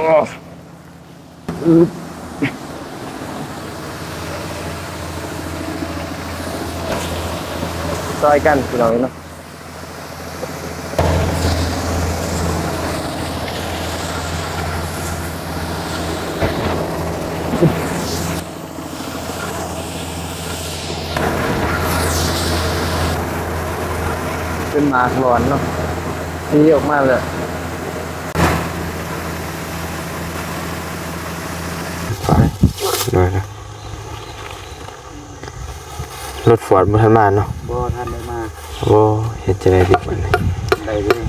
ซอยกันพี่น้องเนาะเป็นหมากร้อนเนาะนี่ออกมาเลยเลยนะรถฟอร์ดมาทันมาเนาะบ่ทันได้มาโอ้เห็นจะได้ดีมันได้เลย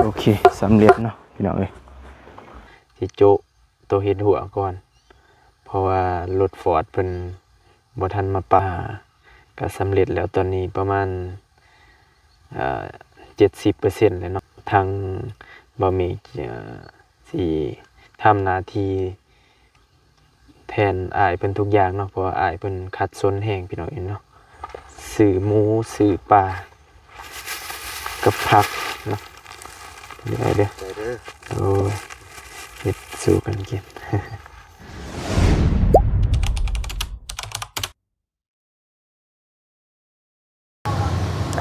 โอเคสำเร็จเนาะพี่น้องเอ้ยที่โจตัวเห็นหัวก่อนเพราะว่ารถฟอร์ดเพิ่นบ่ทันมาป่าก็สำเร็จแล้วตอนนี้ประมาณ70%เลยเนาะทางบ่มีสิทำหน้าที่แทนอ้ายเพิ่นทุกอย่างเนาะเพราะว่าอ้ายเพิ่นขัดสนแห้งพี่น้องเนาะซื้อหมูซื้อปลากับผักเนาะได้เด้อโอ้เฮ็ดสู้กันกิน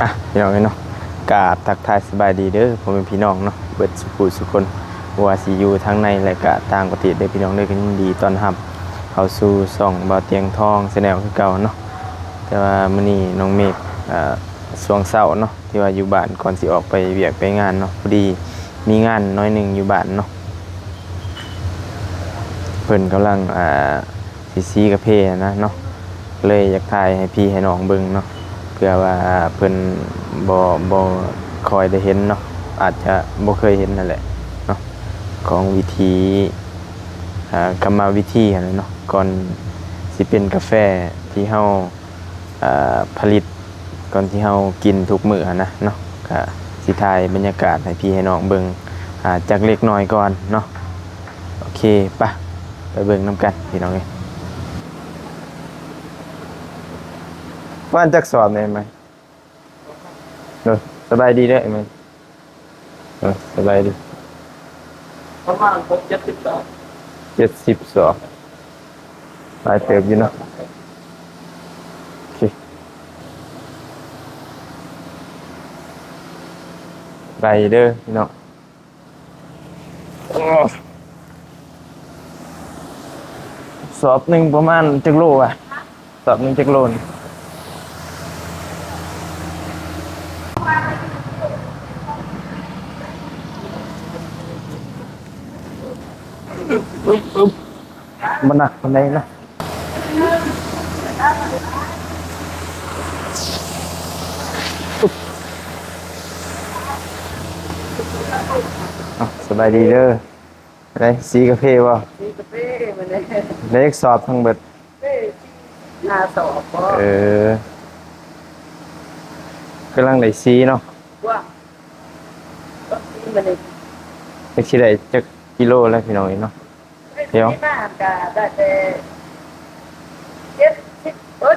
อ่ะพี่น้องเนาะกราบทักทายสบายดีเด้อผมเป็นพี่น้องเนาะเบิดสุขุสุคนว่าสิอยู่ทั้งในและก็ต่างประเทศได้พี่น้องได้กันดีตอนรับเข้าสู่ช่องบ่าวเตียงทองแชนแนลคือเก่าเนาะแต่ว่ามื้อนี้น้องเมฆช่วงเช้าเนาะที่ว่าอยู่บ้านก่อนสิออกไปเวียกไปงานเนาะพอดีมีงานน้อยหนึงอยู่บ้านเนาะเพิ่นกำลังซีกาแฟนะเนาะเลยอยากถ่ายให้พี่ให้น้องเบิ่งเนาะเพื่อว่าเพิ่นบ่คอยได้เห็นเนาะอาจจะบ่เคยเห็นนั่นแหละเนาะของวิธีกรรมวิธีอะไรเนาะก่อนสิเป็นกาแฟที่เฮาผลิตก่อนที่เฮากินทุกมื้อนะเนาะก็สิถ่ายบรรยากาศให้พี่ให้น้องเบิ่งจากเล็กน้อยก่อนเนาะโอเคไปเบิ่งนำกันพี่น้องเอ้ยว่านจักสอบได้ไหมสบายดีได้ไหมสบายดีประมาณ70 72หลายเติบอยู่เนาะโอเคไปเด้อพี่น้องสอบหนึ่งประมาณจักโลอ่ะสอบหนึ่งจักโลนปึ๊บมันหนักมันไหนนะสบายดีเด้ออะไรสีกาแฟวะสีกาแฟมันเลยเล็กสอบทั้งเบิดหน้าสอบกำลังได้สีเนาะว่าก็สีมันเลยเล็กสีได้จักกิโลแล้วพี่น้องเนาะเดี๋ยวมากกะได้แต่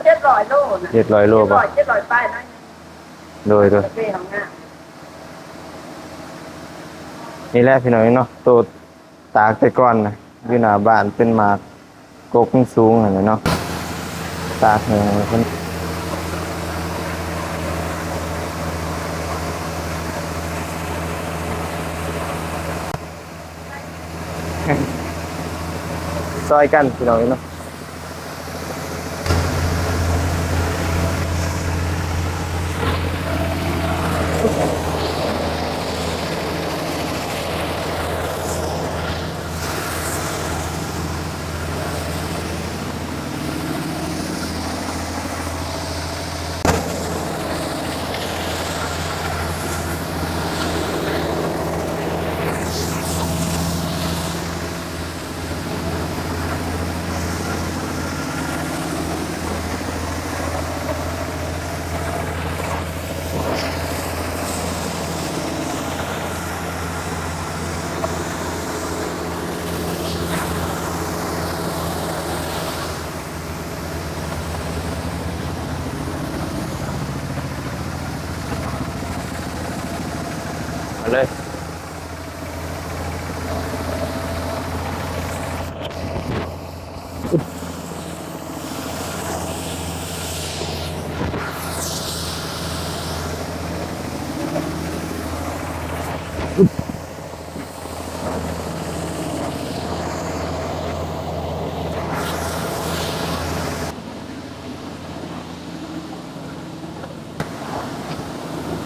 700 โลนะ700 โลป่ะ700ป้ายนั่นโดยกาแฟของงานี่แหละพี่น้องเนาะตัวตากแต่ก่อนนะอยู่หน้าบ้านเป็นหมากกกสูงอะไรเนาะตากแห้งเพิ่นซอยกันพี่น้องเนาะเลย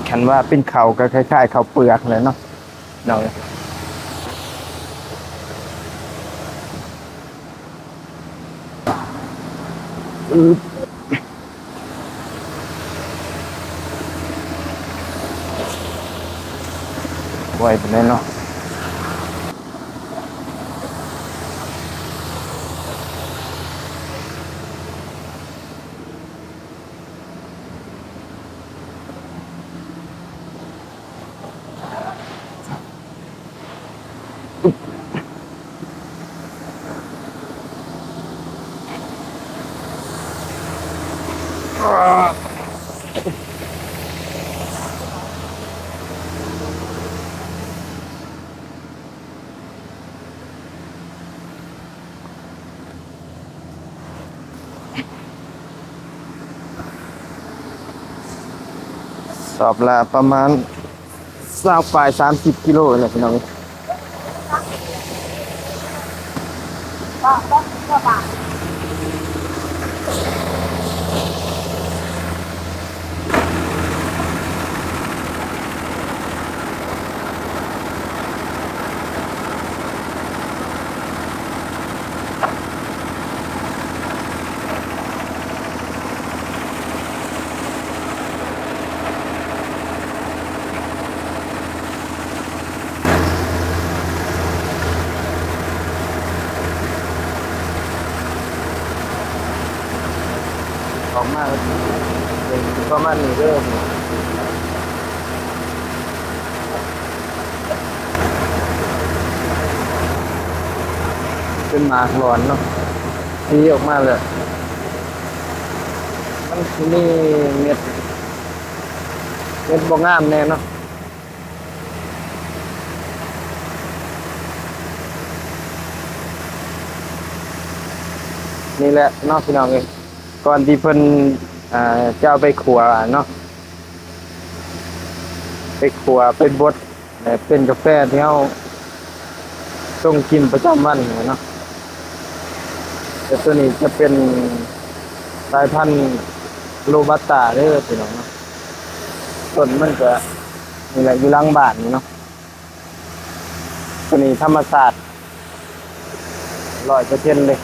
คันว่าเป็นเขาก็คล้ายๆเขาวเปลือกเลยเนาะเนาะอือไว้เป็นไงเนาะสอบละประมาณ20 ปลาย30 กิโลเลยพี่น้อง ก็บาท ออกมาประมาณนี้เด้อเป็นหมากหลอนเนาะที่ออกมาเลยมันมีเม็ดบ่งามแน่เนาะนี่แหละเนาะพี่น้องเอ้ยก่อนที่เพิ่นจะเอาไปขัวเนาะไปขัวไปบดเป็นกาแฟที่เฮาต้องกินประจำวันเนาะแต่ตัวนี้จะเป็นสายพันธุ์โรบัสต้าเด้อพี่น้องเนาะต้นมันก็นี่แหละอยู่หลังบ้านนี่เนาะตัวนี้ธรรมศาสตร์100%เลย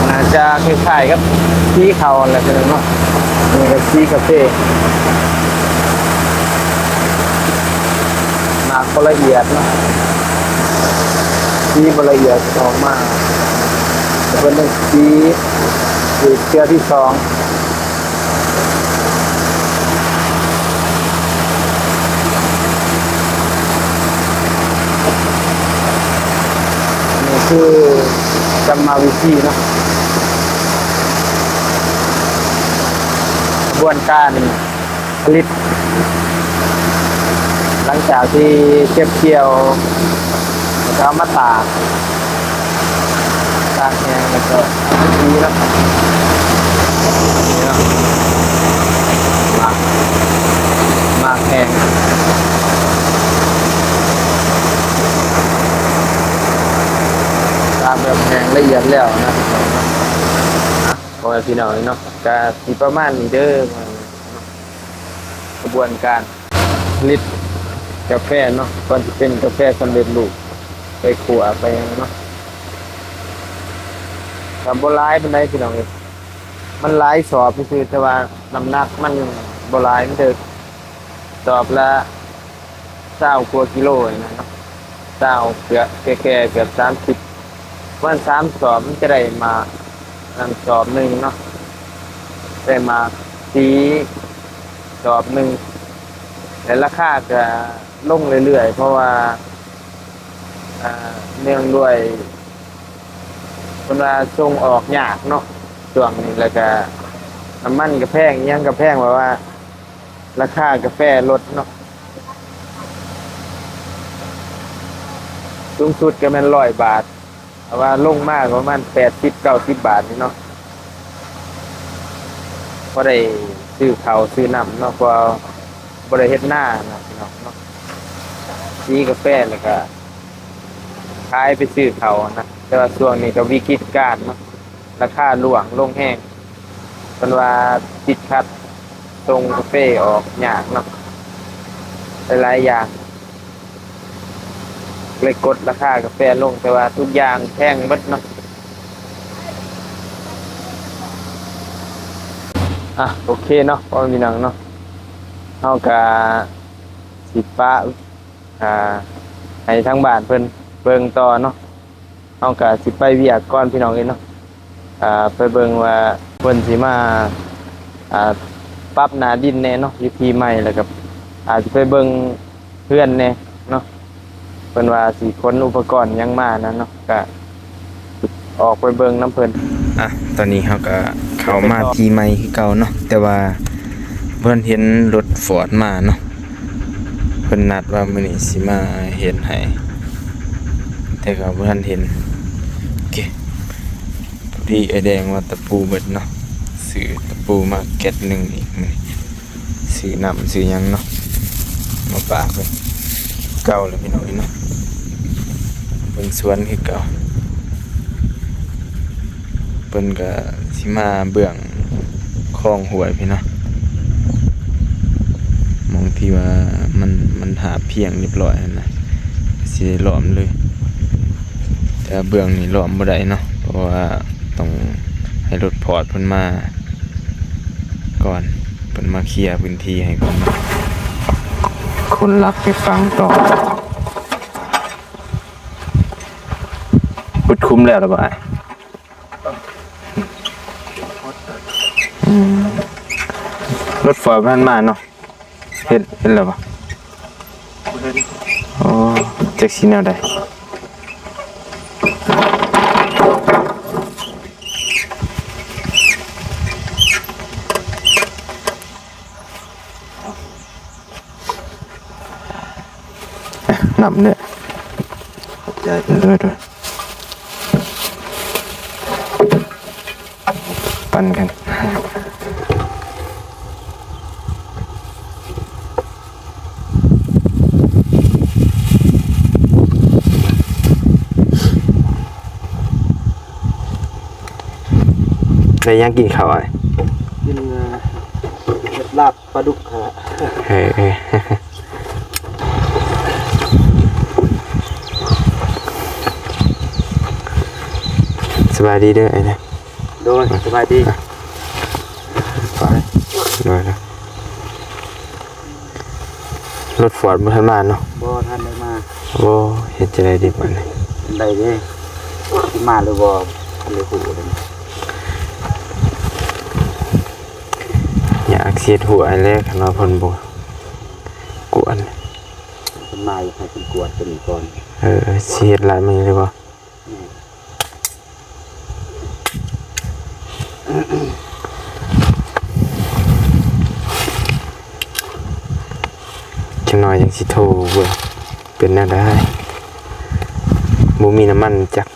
น่าจะคล้ายๆกับที่เขาอะไรพี่น้องเนาะนี่ก็ที่กาแฟหนักบ่ละเอียดเนาะที่บ่ละเอียดออกมาเป็นหนึ่งที่อีกเชื้อที่สองนี่คือกรรมวิธีเนาะกระบวนการผลิตหลังจากที่เก็บเกี่ยวแล้วก็เอามาตากแห้งแล้วก็ดีแล้วนี่เนาะหมากแห้งตากแบบแห้งละเอียดแล้วนะพอพี่น้องเนาะก็สิประมาณนี้เด้อกระบวนการผลิตกาแฟเนาะก่อนที่เป็นกาแฟสำเร็จรูปไปขั่วไปเนาะทำโบราณเป็นไรพี่น้องเอ้ยมันหลายสอบคือแต่ว่าน้ำหนักมันโบราณมันเด้อสอบละ20 กว่ากิโลนะเนาะ20เกือบแก่ๆเกือบ30วัน3 สอบมันจะได้มานั่นสอบหนึ่งเนาะได้มาสีสอบหนึ่งแต่ราคาจะลงเรื่อยๆเพราะว่าเนื่องด้วยเวลาส่งออกยากเนาะช่วงนี้แล้วก็น้ำมันก็แพงอิหยังก็แพงแบบว่าราคากาแฟลดเนาะสูงสุดก็แม่น100 บาทแต่ว่าลงมากประมาณ80-90 บาทนี่เนาะพอได้ซื้อข้าวซื้อน้ำเนาะเพราะบ่ได้เฮ็ดนานะพี่น้องเนาะซื้อกาแฟแล้วก็ขายไปซื้อข้าวนะแต่ว่าช่วงนี้ก็วิกฤตการณ์เนาะ ราคาหลวงลงแห้งเป็นว่าติดขัดตรงกาแฟออกยากเนาะหลายๆอย่างเลยกดราคากาแฟลงแต่ว่าทุกอย่างแพงหมดเนาะโอเคเนาะพ่อพี่น้องเนาะเฮาก็สิป้าให้ทางบ้านเพิ่นเบิ่งต่อเนาะเฮาก็สิไปเวียกก่อนพี่น้องเอ้ยเนาะไปเบิ่งว่าเพิ่นสิมาปรับหน้าดินแน่เนาะอยู่ที่ใหม่แล้วก็อาจจะไปเบิ่งเพื่อนแน่เนาะเพิ่นว่าสิขนอุปกรณ์หยังมานะเนาะก็ออกไปเบิ่งน้ำเพิ่นตอนนี้เฮาก็เข้ามาที่ใหม่คือเก่าเนาะแต่ว่าเพิ่นเห็นรถฟอร์ดมาเนาะเพิ่นนัดว่ามื้อนี้สิมาเฮ็ดให้แต่ก็บ่ทันเห็นโอเคพอดีไอ้แดงว่าตะปูเบิดเนาะซื้อตะปูมาแก๊สหนึงอีกมื้อนี้ซื้อน้ำซื้อหยังเนาะมาฝากเพิ่นเก่าแล้วพี่น้องเนาะเบิ่งสวนคือเก่าเพิ่นก็สิมาเบื้องคลองห้วยพี่เนาะมองที่ว่ามันหาเพียงเรียบร้อยแล้วนะสิได้ล้อมเลยแต่เบื้องนี่ล้อมบ่ได้เนาะเพราะว่าต้องให้รถพอร์ตเพิ่นมาก่อนเพิ่นมาเคลียร์พื้นที่ให้ก่อนคนรักไปฟังต่อพุดคุ้มแล้วหรือเปล่ารถฟอร์ดมันมาเนาะเห็นแล้วปะโอ้แจ็คสีแนวใดนำเนี่ยด้วยปั่นกันในย่างกินข้าวอะไรกินลาบปลาดุกฮะสบายดีเด้อไอ้เนี่ยโดยสบายดีไปเลยนะรถฟอร์ดมาทันมาเนาะบ่ท่านได้มาโอ้เห็นจะได้ดีกว่านี้ได้เด้มาหรือบ่หรือหูเลยอยากเสียดหัวไอ้แรกเราพนบัวกวนเป็นมาอยากให้เป็นกวดเป็นก่อนเสียดหลายมือเลยบ่จังหน่อยยังสิโทรเว้ยเป็นแน่ได้บ่มีน้ำมันจัก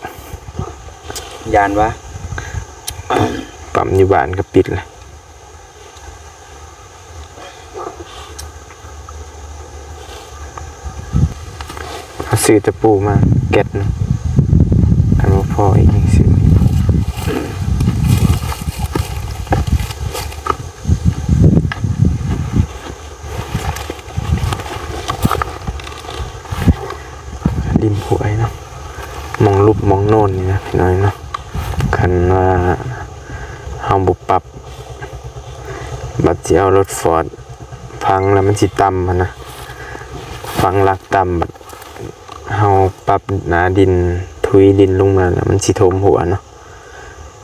ยานวะปั๊มอยู่บ้านก็ปิดเลยซื้อตะปูมาเก็ตนะอันว่าพออีกยังซื้อริมหวยเนาะมองรูปมองโน่นนี่นะพี่น้อยเนาะคันว่าเฮาบุปรับบัดสิเอารถฟอร์ดพังแล้วมันสิต่ำนะฟังหลักต่ำบัดเฮาปรับหนาดินทุยดินลงมาแล้วมันสิถมหัวเนาะ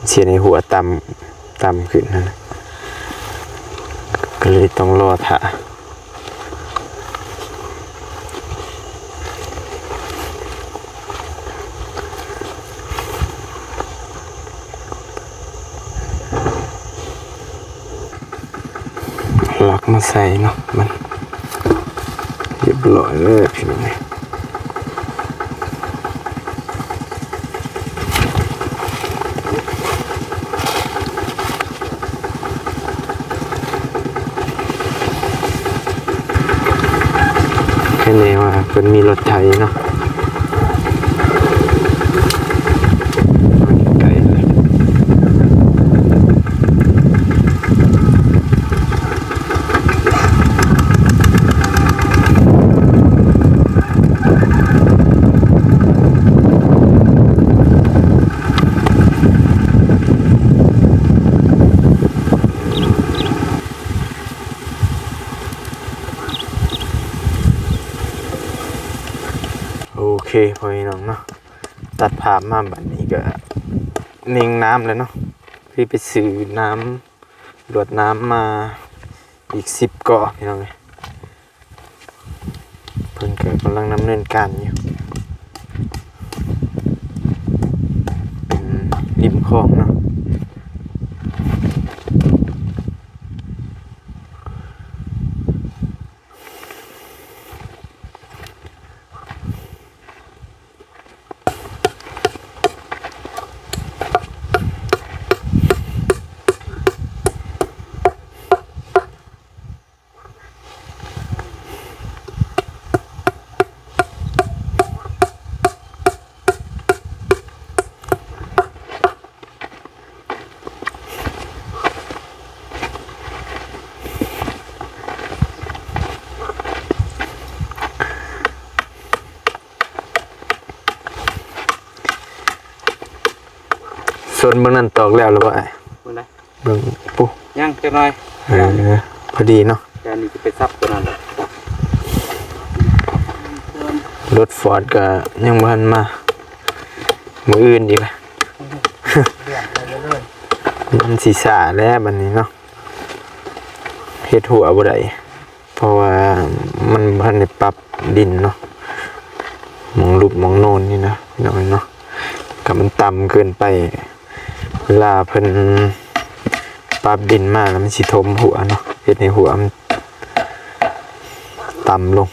เสียในหัวต่ำขึ้นนะก็เลยต้องรอถ่าหลักมาใส่เนาะมันเรียบร้อยเลยพี่น้องแค่นี้ว่าเป็นมีรถไถเนาะไกลเลย พ่อพี่น้องเนาะตัดภาพมาบัดนี้ก็นิ่งน้ำแล้วเนาะคือไปซื้อน้ำรวดน้ำมาอีก10เกาะพี่น้องเพิ่นก็กำลังดำเนินการอยู่เป็นริมคลองเนาะส่วนเบื้องนั้นตอกแล้วหรือเปล่า มื้อใด เบื้องปุ๊ ยังจักหน่อย พอดีเนาะ แต่อันนี้สิไปซับตัวนั้นแหละ รถฟอร์ดก็ยังบ่ทันมามืออื่นอีกละมันสีสาแล้วบัดนี้เนาะเฮ็ดหัวบ่ได้เพราะว่ามันบ่ทันได้ปรับดินเนาะมองรูปมองโน่นนี่นะพี่น้องเนาะก็มันต่ำเกินไปเวลาเพิ่นปรับดินมาแล้วมันสิทมหัวเนาะเฮ็ดให้หัวมันต่ำลง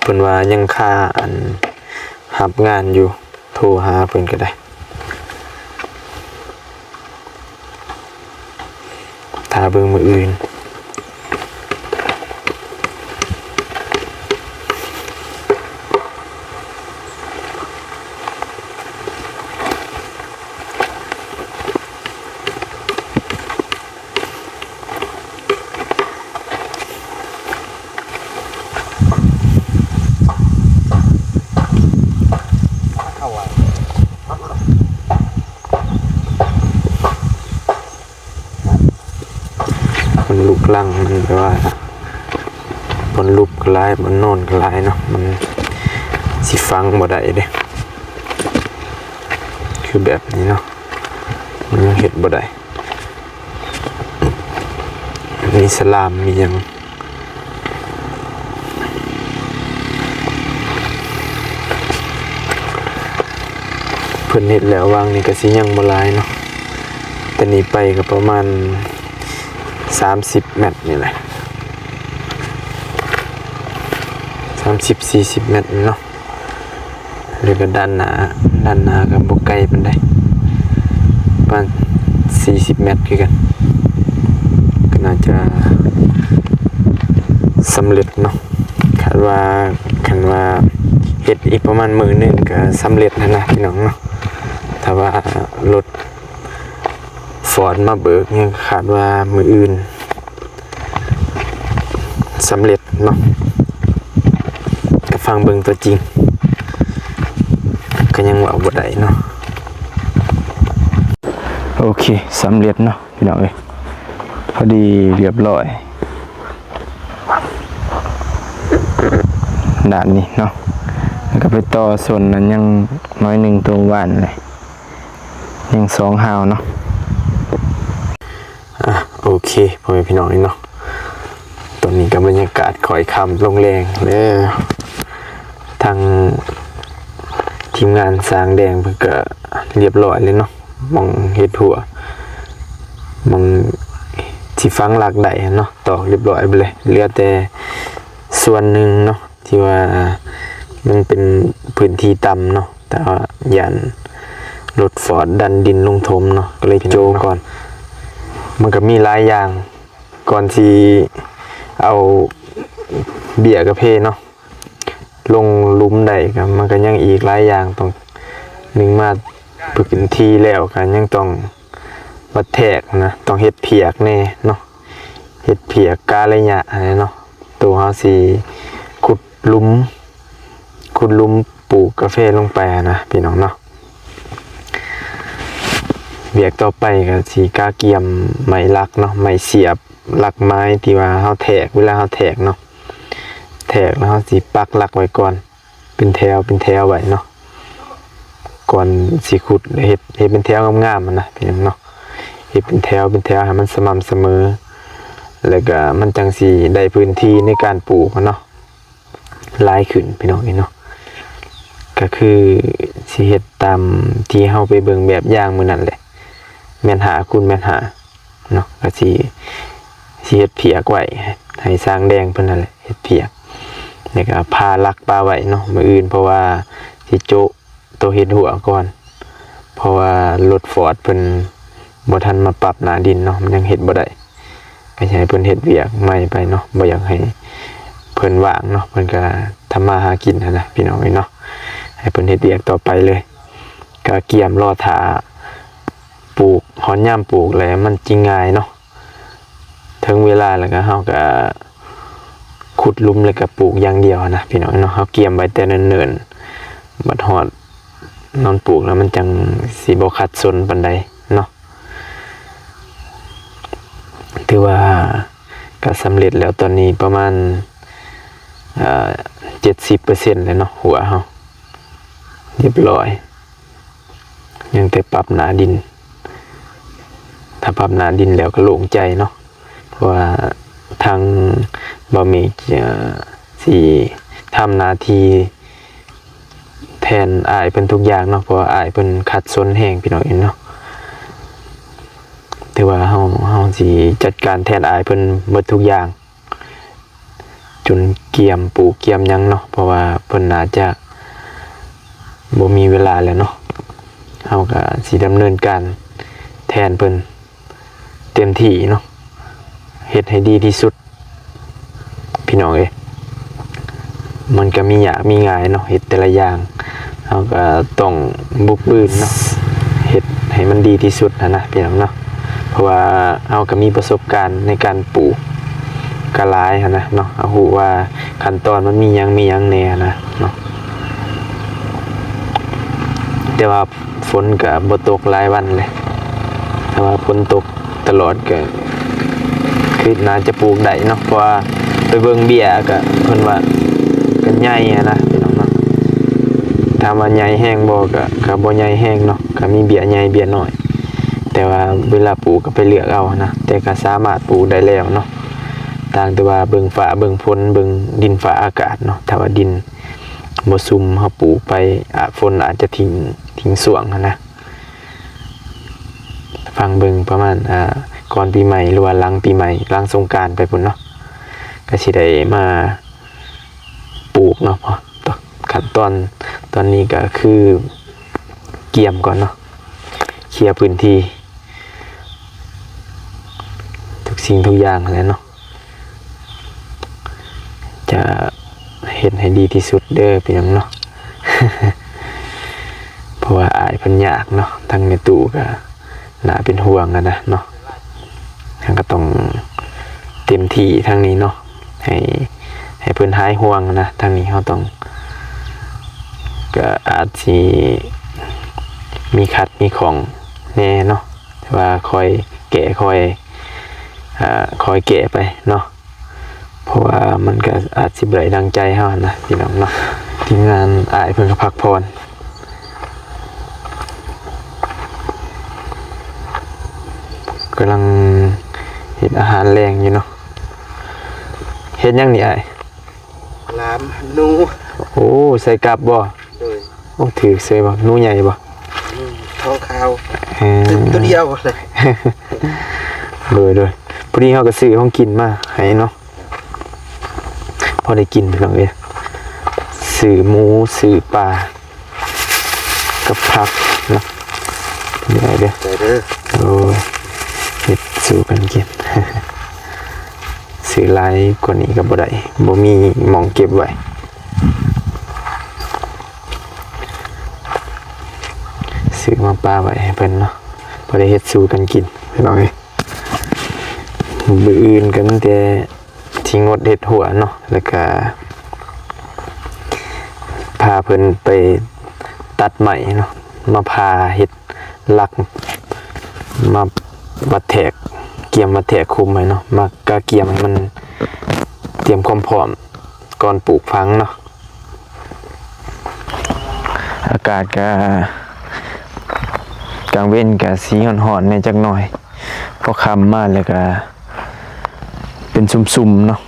เพิ่นว่ายังค่าอันรับงานอยู่โทรหาเพิ่นก็ได้ถ้าเบิ่งมื้ออื่นมันลุกลังมันแปลว่าบนลุกก็หลายบนโน่นก็หลายเนาะมันสิฟังบ่ได้เด้คือแบบนี้เนาะมันยังเฮ็ดบ่ได้มีสลามมีหยังเพิ่นเฮ็ดแล้ววางนี่ก็สิยังบ่หลายเนาะแต่นี้ไปก็ประมาณ30 เมตรนี่แหละ30-40 เมตรเนาะหรือก็ด้านหน้าก็บ่ไกลปานใดประมาณ40 เมตรคือกันก็น่าจะสำเร็จเนาะคาดว่าเฮ็ดอีกประมาณมื้อนึงก็สำเร็จแล้วนะพี่น้องเนาะถ้าว่ารถฟอร์ดมาเบิกเนี่ยคาดว่ามืออื่นสำเร็จเนาะก็ฟังเบิ่งตัวจริงก็ยังว่าบ่ได้เนาะโอเคสำเร็จเนาะพี่น้องเอ้ยพอดีเรียบร้อยด้านนี้เนาะแล้วก็ไปต่อส่วนนั้นยังน้อยหนึ่งตัวว่านเลยยัง2 หาวเนาะโอเคพ่อแม่พี่น้องนี่เนาะตอนนี้ก็บรรยากาศค่อยค่ำลงแรงแล้วทางทีมงานสร้างแดงเพิ่นก็เรียบร้อยเลยเนาะมองเฮ็ดหัวมองที่ฝังหลักได้เนาะตอกเรียบร้อยไปเลยเหลือแต่ส่วนหนึ่งเนาะที่ว่ามันเป็นพื้นที่ต่ำเนาะแต่ว่ายันรถฟอร์ดดันดินลงถมเนาะก็เลยโจก่อนมันก็มีหลายอย่างก่อนที่เอาเบี้ยกระเพเนาะลงหลุมได้ก็มันก็ยังอีกหลายอย่างต้องนึงมาพื้นที่แล้วก็ยังต้องบัดแทกนะต้องเฮ็ดเพียกแน่เนาะเฮ็ดเพียกการะยะอะไรเนาะตัวเฮาสิขุดหลุมปลูกกาแฟลงไปนะพี่น้องเนาะเบียกต่อไปก็สิกาเกียมไม้ลักเนาะไม้เสียบลักไม้ที่ว่าเฮาแทกเวลาเฮาแทกเนาะ แถกแล้วสิปักหลักไว้ก่อนเป็นแถวไว้เนาะก่อนสิขุดเฮ็ดเป็นแถวงามๆมันนะพี่น้องเนาะเฮ็ดเป็นแถวให้มันสม่ำเสมอแล้วก็มันจังสิได้พื้นที่ในการปลูกเนาะหลายขึ้นพี่น้องเนาะก็คือสิเฮ็ดตามที่เฮาไปเบิ่งแบบอย่างมื้อนั้นแหละแม่นหาคุณแม่นหาเนาะก็สิเฮ็ดเพียกไว้ให้สร้างแดงเพิ่นนั่นแหละเฮ็ดเพียกแล้วก็พาลักปลาไว้เนาะมื้ออื่นเพราะว่าสิโจะตัวเฮ็ดหัวก่อนเพราะว่ารถฟอร์ดเพิ่นบ่ทันมาปรับหน้าดินเนาะมันยังเฮ็ดบ่ได้ก็สิให้เพิ่นเฮ็ดเวียกใหม่ไปเนาะบ่อยากให้เพิ่นว่างเนาะเพิ่นก็ทำมาหากินนั่นนะพี่น้องเนาะให้เพิ่นเฮ็ดเวียกต่อไปเลยก็เกี่ยมรอท่าปลูกหอนย่ำปลูกแล้วมันจริงง่ายเนาะถึงเวลาแล้วก็เฮาก็ขุดหลุมแล้วก็ปลูกอย่างเดียวนะพี่น้องเนาะเฮาเกี่ยมไว้แต่เนิ่นๆบัดฮอดนอนปลูกแล้วมันจังสิบ่ขัดสนปานใดเนาะถือว่าก็สำเร็จแล้วตอนนี้ประมาณ70%เลยเนาะหัวเฮาเรียบร้อยยังแต่ปรับหน้าดินถ้าปรับหน้าดินแล้วก็โล่งใจเนาะเพราะว่าทางบ่มีสิทำหน้าที่แทนอ้ายเพิ่นทุกอย่างเนาะเพราะว่าอ้ายเพิ่นขัดสนแห้งพี่น้องเนาะถือว่าเฮาสิจัดการแทนอ้ายเพิ่นหมดทุกอย่างจนเกี่ยมปลูกเกี่ยมหยังเนาะเพราะว่าเพิ่นน่าจะบ่มีเวลาแล้วเนาะเฮาก็สิดำเนินการแทนเพิ่นเต็มที่เนาะเฮ็ดให้ดีที่สุดพี่น้องมันก็มียากมีง่ายเนาะเฮ็ดแต่ละอย่างเฮาก็ต้องบุกบืนเนาะเฮ็ดให้มันดีที่สุดนะพี่น้องเนาะเพราะว่าเฮาก็มีประสบการณ์ในการปลูกกะหลายหั่นนะเนาะเอาฮู้ว่าขั้นตอนมันมีหยังแน่นะเนาะแต่ว่าฝนก็บ่ตกหลายวันเลยแต่ว่าฝนตกตลอดก็คือน่าจะปลูกได้เนาะเพราะว่าไปเบิ่งเบี้ยก็เพิ่นว่าก็ใหญ่นะพี่น้องเนาะถามว่าใหญ่แห้งบ่ก็บ่ใหญ่แห้งเนาะก็มีเบี้ยใหญ่เบี้ยน้อยแต่ว่าเวลาปลูกก็ไปเลือกเอานะแต่ก็สามารถปลูกได้แล้วเนาะต่างแต่ว่าเบิ่งฟ้าเบิ่งฝนเบิ่งดินฟ้าอากาศเนาะถ้าว่าดินบ่ซุ่มเฮาปลูกไปฝนอาจจะทิ้งส่วงนะฟังเบิ่งประมาณก่อนปีใหม่หรือว่าหลังปีใหม่หลังสงกรานต์ไปพุ่นเนาะก็สิได้มาปลูกเนาะพอขั้นตอนนี้ก็คือเกี่ยมก่อนเนาะเคลียร์พื้นที่ทุกสิ่งทุกอย่างแล้วเนาะจะเฮ็ดให้ดีที่สุดเด้อพี่น้องเนาะ เพราะว่าอ้ายเพิ่นยากเนาะทั้งในตู้ก็น่าเป็นห่วงนะเนาะทั้งก็ต้องเต็มที่ทางนี้เนาะให้เพิ่นหายห่วงนะทางนี้เฮาต้องก็อาจสิมีขัดมีของแน่เนาะแต่ว่าคอยแก้คอยแก้ไปเนาะเพราะว่ามันก็อาจสิบ่ได้ดังใจเฮานะพี่น้องเนาะทีมงานอ้ายเพิ่นก็พักผ่อนกำลังเฮ็ดอาหารแรงอยู่เนาะเฮ็ดหยังนี่อ้ายลามหนู โอ้ใส่กลับบ่โดย โอ้ถือเสยบ่หนูใหญ่บ่ ท้องขาวตัวเดียวเลย โดยพอดีเขาก็ซื้อของกินมาให้เนาะพอได้กินพี่น้องเอ้ยซื้อหมูซื้อปลากับผักเนาะนี่ไงเด้อ ใจเด้อ โอ้ยเฮ็ดสู้กันกิน ซื้อหลายกว่านี้ก็บ่ได้บ่มีหม้องเก็บไว้ซื้อมาปลาไว้ให้เพิ่นเนาะพอได้เฮ็ดสู้กันกินพี่น้องเอ้ยมื้ออื่นกันแต่ที่งดเฮ็ดหัวเนาะแล้วก็พาเพิ่นไปตัดใหม่เนาะมาพาเฮ็ดลักมาบัดแทกเกี่ยมมาแทกคุมไว้เนาะมากะเกี่ยมให้มันเตรียมความพร้อม ก่อนปลูกฝังเนาะอากาศก็กลางเว้นก็สีร้อนๆในจักหน่อยพอค่ำมาแล้วก็เป็นซุ่มๆเนาะ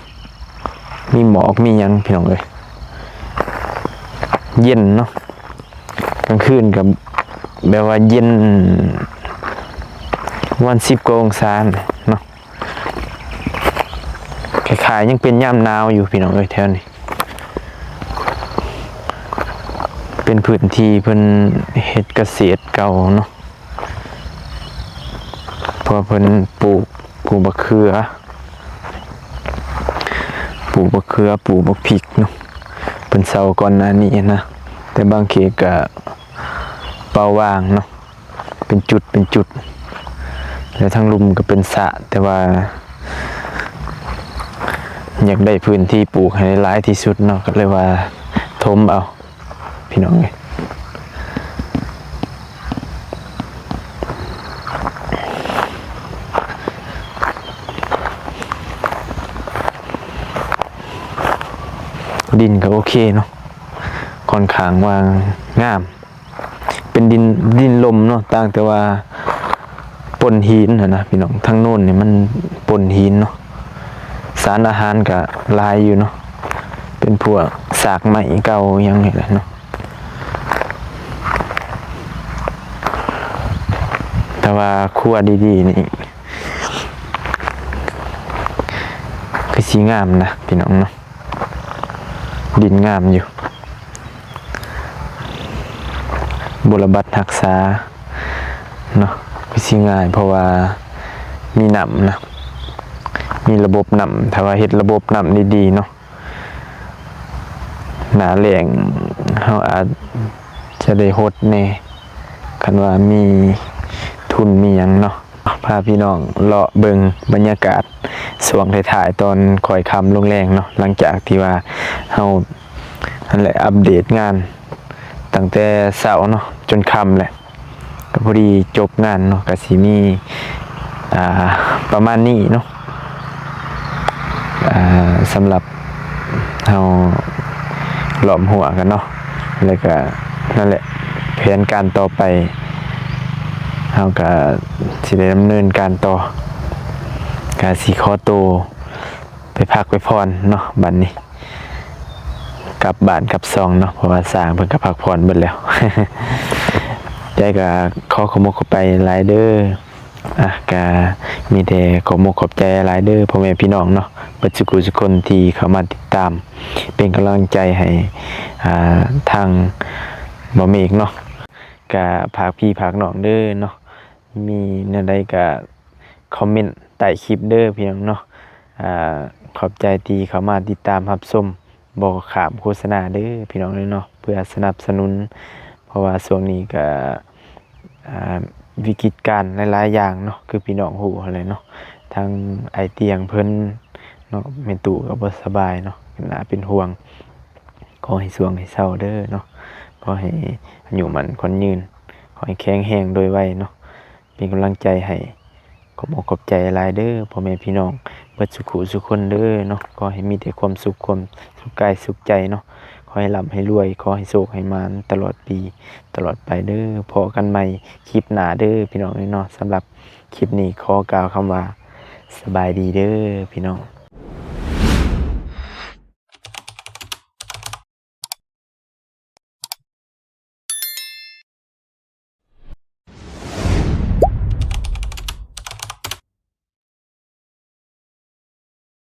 มีหมอกมีหยังพี่น้องเอ้ยเย็นเนาะกลางคืนกับแบบว่าเย็นวัน10 กว่าองศาเนาะคล้ายๆยังเป็นยามหนาวอยู่พี่น้องเอ้ยแถวนี้เป็นพื้นที่เพิ่นเฮ็ดเกษตรเก่าเนาะเพราะเพิ่นปลูกบักเขือปลูกบักพริกเนาะเพิ่นเซาก่อนหน้านี้นะแต่บางเขตก็เปล่าว่างเนาะเป็นจุดแล้วทางลุ่มก็เป็นสระแต่ว่าอยากได้พื้นที่ปลูกให้หลายที่สุดเนาะก็เลยว่าถมเอาพี่น้องเอ้ยดินก็โอเคเนาะค่อนข้างว่างงามเป็นดินลมเนาะต่างแต่ว่าปนหินนะพี่น้องทางโน้นนี่มันปนหินเนาะสารอาหารก็หลายอยู่เนาะเป็นพวกสากไม้เก่ายังไงล่ะเนาะแต่ว่าครัวดีๆนี่คือสีงามนะพี่น้องเนาะดินงามอยู่บุรบัตรรักษาเนาะคือสีง่ายเพราะว่ามีน้ำนะมีระบบน้ำถ้าว่าเฮ็ดระบบน้ำดีๆเนาะหน้าแล้งเฮาอาจจะได้ฮดแน่คันว่ามีทุนมีหยังเนาะพาพี่น้องเลาะเบิ่งบรรยากาศช่วงท้ายๆตอนค่อยค่ำลงแรงเนาะหลังจากที่ว่าเฮานั่นแหละอัปเดตงานตั้งแต่เช้าเนาะจนค่ำแหละก็พอดีจบงานเนาะก็สิมีประมาณนี้เนาะสำหรับเฮาหลอมหัวกันเนาะแล้วก็นั่นแหละแผนการต่อไปเฮาก็สิได้ดำเนินการต่อก็สิขอตัวไปพักไปพรเนาะบัดนี้กลับบ้านกลับซองเนาะเพราะว่าสร้างเพิ่นก็พักผ่อนเบิดแล้ว ใจก็ขอมกเข้าไปหลายเด้อก็มีแต่ขอมกขอบใจหลายเด้อพ่อแม่พี่น้องเนาะปัจจุบันทุกคนที่เข้ามาติดตามเป็นกำลังใจให้ทางบ่เมกเนาะก็ฝากพี่ฝากน้องเด้อเนาะมีแนวใดก็คอมเมนต์ใต้คลิปเด้อพี่น้องเนาะขอบใจที่เข้ามาติดตามรับชมบ่ข้ามโฆษณาเด้อพี่น้องเนาะเพื่อสนับสนุนเพราะว่าช่วงนี้ก็วิกฤตการณ์หลายๆอย่างเนาะคือพี่น้องฮู้อะไรเนาะทางไอเตียงเพิ่นเนาะแม่ตู่ก็บ่สบายเนาะน่าเป็นห่วงขอให้สวงให้เศร้าเด้อเนาะขอให้อายุมันคนยืนขอให้แข็งแรงโดยไวเนาะเป็นกำลังใจให้ขอบใจหลายเด้อพ่อแม่พี่น้องเบิดสุขสุขคนเด้อเนาะขอให้มีแต่ความสุขกายสุขใจเนาะขอให้ร่ำให้รวยขอให้โชคให้มานตลอดปีตลอดไปเด้อพอกันใหม่คลิปหน้าเด้อพี่น้องเนาะสำหรับคลิปนี้ขอกล่าวคำว่าสบายดีเด้อพี่น้อง